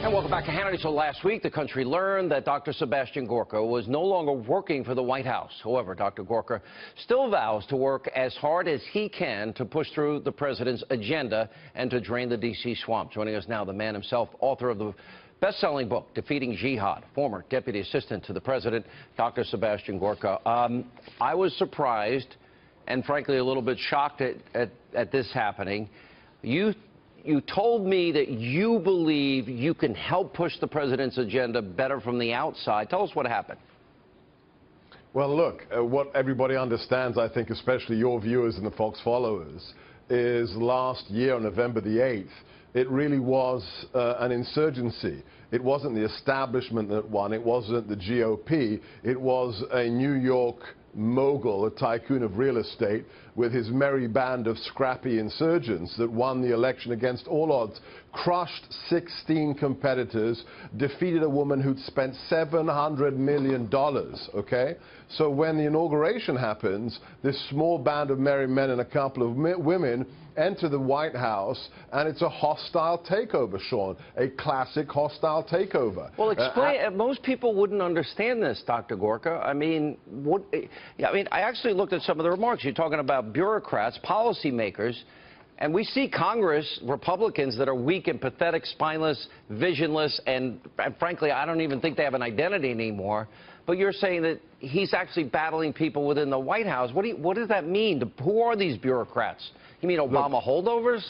And welcome back to Hannity. So last week, the country learned that Dr. Sebastian Gorka was no longer working for the White House. However, Dr. Gorka still vows to work as hard as he can to push through the president's agenda and to drain the D.C. swamp. Joining us now, the man himself, author of the best-selling book, Defeating Jihad, former deputy assistant to the president, Dr. Sebastian Gorka. I was surprised and, frankly, a little bit shocked at this happening. You told me that you believe you can help push the president's agenda better from the outside. Tell us what happened. Well, look, what everybody understands, I think, especially your viewers and the Fox followers, is last year, on November the 8th, it really was an insurgency. It wasn't the establishment that won. It wasn't the GOP. It was a New York mogul, a tycoon of real estate, with his merry band of scrappy insurgents that won the election against all odds, crushed 16 competitors, defeated a woman who'd spent $700 million, okay? So when the inauguration happens, this small band of merry men and a couple of women enter the White House, and it's a hostile takeover, Sean, a classic hostile takeover. Well, explain. Most people wouldn't understand this, Dr. Gorka. I mean, I actually looked at some of the remarks. You're talking about bureaucrats, policymakers, and we see Congress, Republicans that are weak and pathetic, spineless, visionless, and frankly, I don't even think they have an identity anymore. But you're saying that he's actually battling people within the White House. What does that mean? Who are these bureaucrats? You mean Obama holdovers?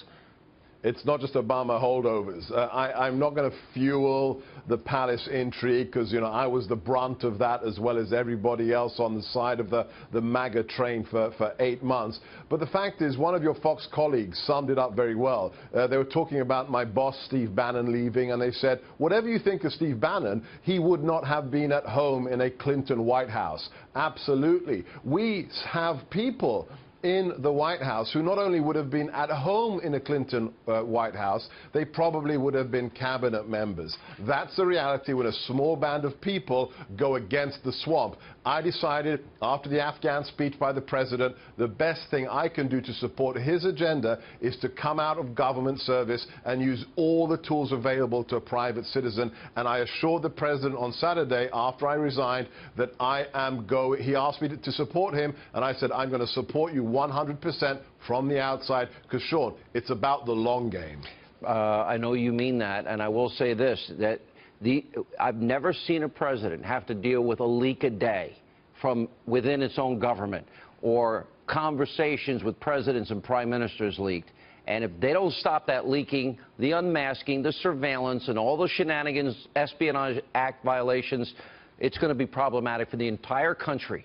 It's not just Obama holdovers. I'm not going to fuel the palace intrigue because, you know, I was the brunt of that as well as everybody else on the side of the MAGA train for 8 months. But the fact is, one of your Fox colleagues summed it up very well. They were talking about my boss, Steve Bannon, leaving, and they said, whatever you think of Steve Bannon, he would not have been at home in a Clinton White House. Absolutely. We have people in the White House who not only would have been at home in a Clinton White House, they probably would have been cabinet members. That's the reality when a small band of people go against the swamp. I decided, after the Afghan speech by the president, the best thing I can do to support his agenda is to come out of government service and use all the tools available to a private citizen. And I assured the president on Saturday, after I resigned, that I am going. He asked me to support him, and I said, I'm going to support you 100% from the outside, because, Sean, it's about the long game. I know you mean that, and I will say this, that I've never seen a president have to deal with a leak a day from within its own government, or conversations with presidents and prime ministers leaked. And if they don't stop that leaking, the unmasking, the surveillance, and all the shenanigans, Espionage Act violations, it's going to be problematic for the entire country.